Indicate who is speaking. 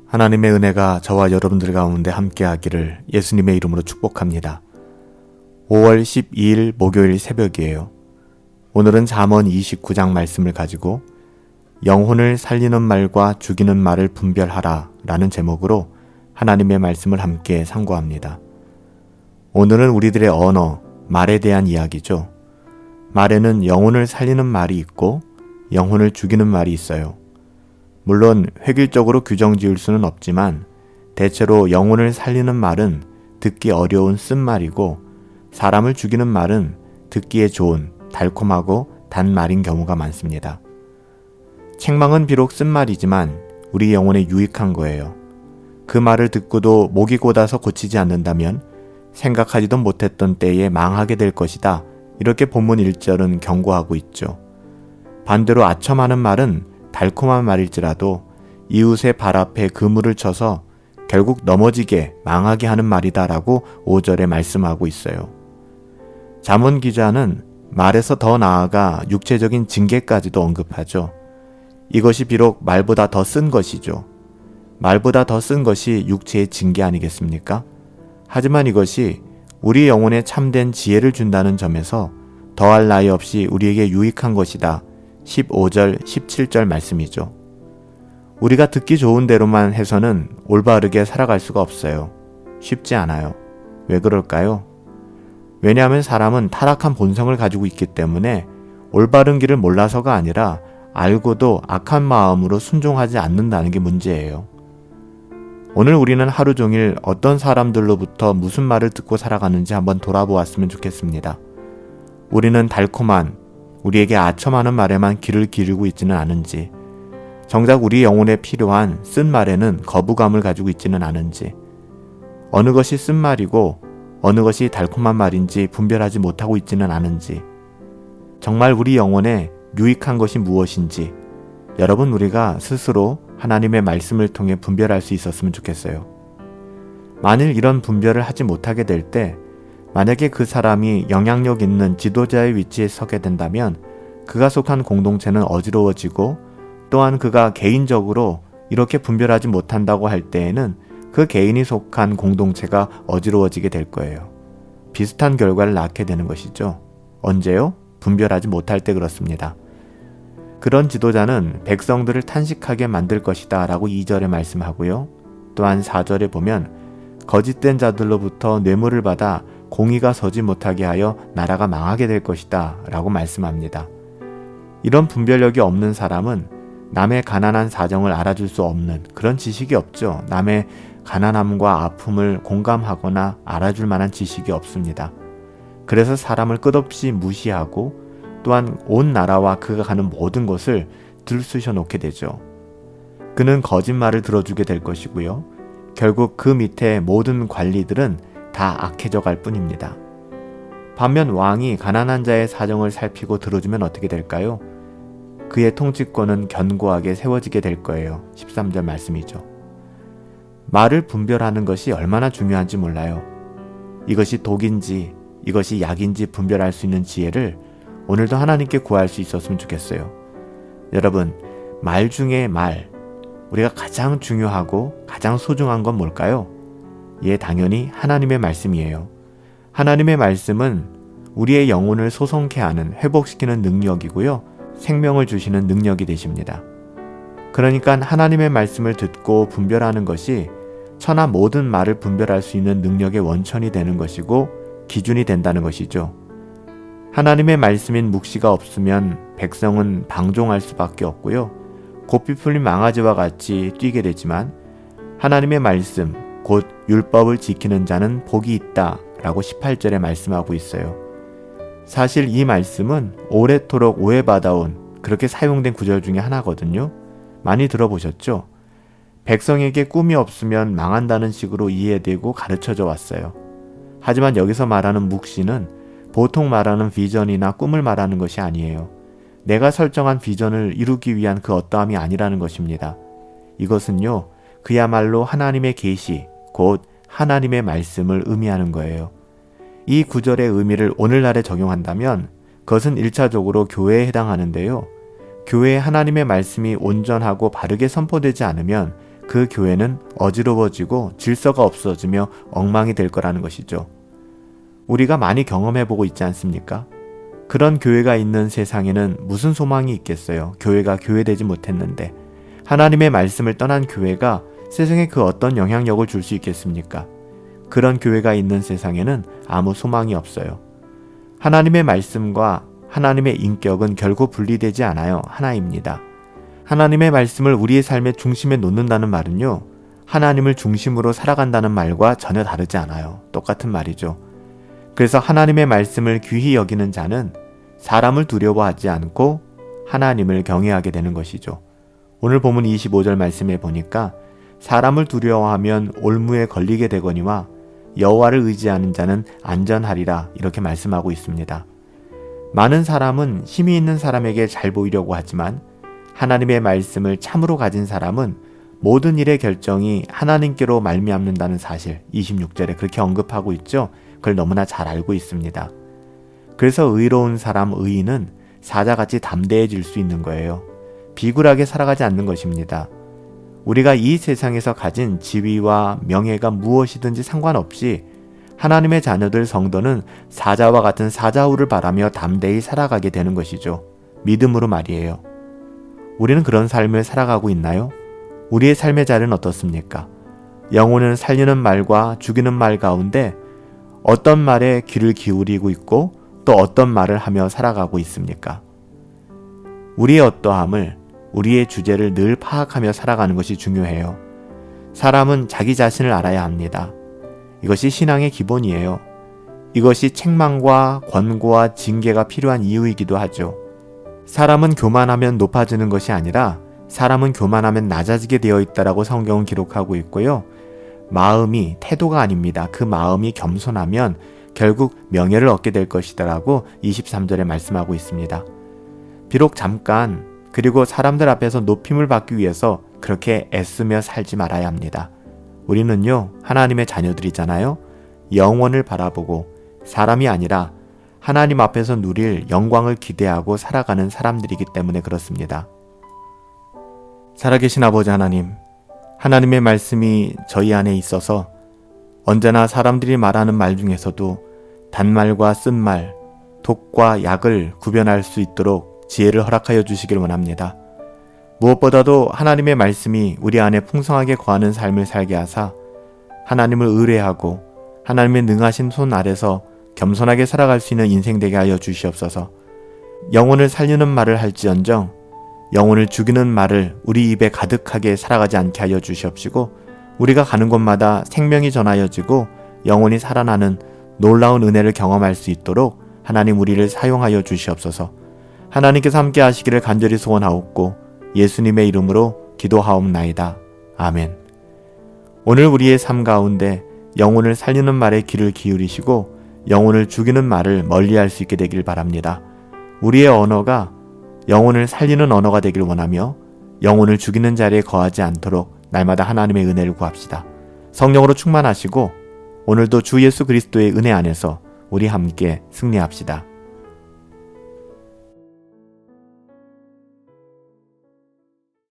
Speaker 1: 하나님의 은혜가 저와 여러분들 가운데 함께하기를 예수님의 이름으로 축복합니다. 5월 12일 목요일 새벽이에요. 오늘은 잠언 29장 말씀을 가지고 영혼을 살리는 말과 죽이는 말을 분별하라 라는 제목으로 하나님의 말씀을 함께 상고합니다. 오늘은 우리들의 언어, 말에 대한 이야기죠. 말에는 영혼을 살리는 말이 있고 영혼을 죽이는 말이 있어요. 물론 획일적으로 규정 지을 수는 없지만 대체로 영혼을 살리는 말은 듣기 어려운 쓴말이고 사람을 죽이는 말은 듣기에 좋은 달콤하고 단 말인 경우가 많습니다. 책망은 비록 쓴말이지만 우리 영혼에 유익한 거예요. 그 말을 듣고도 목이 곧아서 고치지 않는다면 생각하지도 못했던 때에 망하게 될 것이다. 이렇게 본문 1절은 경고하고 있죠. 반대로 아첨하는 말은 달콤한 말일지라도 이웃의 발 앞에 그물을 쳐서 결국 넘어지게 망하게 하는 말이다 라고 5절에 말씀하고 있어요. 잠언 기자는 말에서 더 나아가 육체적인 징계까지도 언급하죠. 이것이 비록 말보다 더 쓴 것이죠. 말보다 더 쓴 것이 육체의 징계 아니겠습니까? 하지만 이것이 우리 영혼에 참된 지혜를 준다는 점에서 더할 나위 없이 우리에게 유익한 것이다. 15절, 17절 말씀이죠. 우리가 듣기 좋은 대로만 해서는 올바르게 살아갈 수가 없어요. 쉽지 않아요. 왜 그럴까요? 왜냐하면 사람은 타락한 본성을 가지고 있기 때문에 올바른 길을 몰라서가 아니라 알고도 악한 마음으로 순종하지 않는다는 게 문제예요. 오늘 우리는 하루 종일 어떤 사람들로부터 무슨 말을 듣고 살아가는지 한번 돌아보았으면 좋겠습니다. 우리는 달콤한 우리에게 아첨하는 말에만 귀를 기울이고 있지는 않은지, 정작 우리 영혼에 필요한 쓴 말에는 거부감을 가지고 있지는 않은지, 어느 것이 쓴 말이고 어느 것이 달콤한 말인지 분별하지 못하고 있지는 않은지, 정말 우리 영혼에 유익한 것이 무엇인지 여러분 우리가 스스로 하나님의 말씀을 통해 분별할 수 있었으면 좋겠어요. 만일 이런 분별을 하지 못하게 될 때 만약에 그 사람이 영향력 있는 지도자의 위치에 서게 된다면 그가 속한 공동체는 어지러워지고 또한 그가 개인적으로 이렇게 분별하지 못한다고 할 때에는 그 개인이 속한 공동체가 어지러워지게 될 거예요. 비슷한 결과를 낳게 되는 것이죠. 언제요? 분별하지 못할 때 그렇습니다. 그런 지도자는 백성들을 탄식하게 만들 것이다 라고 2절에 말씀하고요. 또한 4절에 보면 거짓된 자들로부터 뇌물을 받아 공의가 서지 못하게 하여 나라가 망하게 될 것이다 라고 말씀합니다. 이런 분별력이 없는 사람은 남의 가난한 사정을 알아줄 수 없는 그런 지식이 없죠. 남의 가난함과 아픔을 공감하거나 알아줄 만한 지식이 없습니다. 그래서 사람을 끝없이 무시하고 또한 온 나라와 그가 가는 모든 것을 들쑤셔 놓게 되죠. 그는 거짓말을 들어주게 될 것이고요. 결국 그 밑에 모든 관리들은 다 악해져 갈 뿐입니다. 반면 왕이 가난한 자의 사정을 살피고 들어주면 어떻게 될까요? 그의 통치권은 견고하게 세워지게 될 거예요. 13절 말씀이죠. 말을 분별하는 것이 얼마나 중요한지 몰라요. 이것이 독인지 이것이 약인지 분별할 수 있는 지혜를 오늘도 하나님께 구할 수 있었으면 좋겠어요. 여러분, 말 중에 말, 우리가 가장 중요하고 가장 소중한 건 뭘까요? 예, 당연히 하나님의 말씀이에요. 하나님의 말씀은 우리의 영혼을 소성케 하는, 회복시키는 능력이고요. 생명을 주시는 능력이 되십니다. 그러니까 하나님의 말씀을 듣고 분별하는 것이 천하 모든 말을 분별할 수 있는 능력의 원천이 되는 것이고 기준이 된다는 것이죠. 하나님의 말씀인 묵시가 없으면 백성은 방종할 수밖에 없고요. 고삐 풀린 망아지와 같이 뛰게 되지만 하나님의 말씀, 곧 율법을 지키는 자는 복이 있다 라고 18절에 말씀하고 있어요. 사실 이 말씀은 오래도록 오해받아온 그렇게 사용된 구절 중에 하나거든요. 많이 들어보셨죠? 백성에게 꿈이 없으면 망한다는 식으로 이해되고 가르쳐져 왔어요. 하지만 여기서 말하는 묵시는 보통 말하는 비전이나 꿈을 말하는 것이 아니에요. 내가 설정한 비전을 이루기 위한 그 어떠함이 아니라는 것입니다. 이것은요, 그야말로 하나님의 계시, 곧 하나님의 말씀을 의미하는 거예요. 이 구절의 의미를 오늘날에 적용한다면 그것은 1차적으로 교회에 해당하는데요. 교회에 하나님의 말씀이 온전하고 바르게 선포되지 않으면 그 교회는 어지러워지고 질서가 없어지며 엉망이 될 거라는 것이죠. 우리가 많이 경험해보고 있지 않습니까? 그런 교회가 있는 세상에는 무슨 소망이 있겠어요? 교회가 교회되지 못했는데 하나님의 말씀을 떠난 교회가 세상에 그 어떤 영향력을 줄 수 있겠습니까? 그런 교회가 있는 세상에는 아무 소망이 없어요. 하나님의 말씀과 하나님의 인격은 결코 분리되지 않아요. 하나입니다. 하나님의 말씀을 우리의 삶의 중심에 놓는다는 말은요, 하나님을 중심으로 살아간다는 말과 전혀 다르지 않아요. 똑같은 말이죠. 그래서 하나님의 말씀을 귀히 여기는 자는 사람을 두려워하지 않고 하나님을 경외하게 되는 것이죠. 오늘 본문 25절 말씀에 보니까 사람을 두려워하면 올무에 걸리게 되거니와 여호와를 의지하는 자는 안전하리라 이렇게 말씀하고 있습니다. 많은 사람은 힘이 있는 사람에게 잘 보이려고 하지만 하나님의 말씀을 참으로 가진 사람은 모든 일의 결정이 하나님께로 말미암는다는 사실 26절에 그렇게 언급하고 있죠. 그걸 너무나 잘 알고 있습니다. 그래서 의로운 사람, 의인은 사자같이 담대해질 수 있는 거예요. 비굴하게 살아가지 않는 것입니다. 우리가 이 세상에서 가진 지위와 명예가 무엇이든지 상관없이 하나님의 자녀들 성도는 사자와 같은 사자후를 바라며 담대히 살아가게 되는 것이죠. 믿음으로 말이에요. 우리는 그런 삶을 살아가고 있나요? 우리의 삶의 자리는 어떻습니까? 영혼을 살리는 말과 죽이는 말 가운데 어떤 말에 귀를 기울이고 있고 또 어떤 말을 하며 살아가고 있습니까? 우리의 어떠함을, 우리의 주제를 늘 파악하며 살아가는 것이 중요해요. 사람은 자기 자신을 알아야 합니다. 이것이 신앙의 기본이에요. 이것이 책망과 권고와 징계가 필요한 이유이기도 하죠. 사람은 교만하면 높아지는 것이 아니라 사람은 교만하면 낮아지게 되어 있다라고 성경은 기록하고 있고요. 마음이 태도가 아닙니다. 그 마음이 겸손하면 결국 명예를 얻게 될 것이다라고 23절에 말씀하고 있습니다. 비록 잠깐 그리고 사람들 앞에서 높임을 받기 위해서 그렇게 애쓰며 살지 말아야 합니다. 우리는요, 하나님의 자녀들이잖아요. 영원을 바라보고 사람이 아니라 하나님 앞에서 누릴 영광을 기대하고 살아가는 사람들이기 때문에 그렇습니다. 살아계신 아버지 하나님, 하나님의 말씀이 저희 안에 있어서 언제나 사람들이 말하는 말 중에서도 단말과 쓴말, 독과 약을 구별할 수 있도록 지혜를 허락하여 주시길 원합니다. 무엇보다도 하나님의 말씀이 우리 안에 풍성하게 거하는 삶을 살게 하사 하나님을 의뢰하고 하나님의 능하신 손 아래서 겸손하게 살아갈 수 있는 인생 되게 하여 주시옵소서. 영혼을 살리는 말을 할지언정 영혼을 죽이는 말을 우리 입에 가득하게 살아가지 않게 하여 주시옵시고 우리가 가는 곳마다 생명이 전하여지고 영혼이 살아나는 놀라운 은혜를 경험할 수 있도록 하나님 우리를 사용하여 주시옵소서. 하나님께서 함께 하시기를 간절히 소원하옵고 예수님의 이름으로 기도하옵나이다. 아멘. 오늘 우리의 삶 가운데 영혼을 살리는 말에 귀를 기울이시고 영혼을 죽이는 말을 멀리할 수 있게 되길 바랍니다. 우리의 언어가 영혼을 살리는 언어가 되길 원하며 영혼을 죽이는 자리에 거하지 않도록 날마다 하나님의 은혜를 구합시다. 성령으로 충만하시고 오늘도 주 예수 그리스도의 은혜 안에서 우리 함께 승리합시다.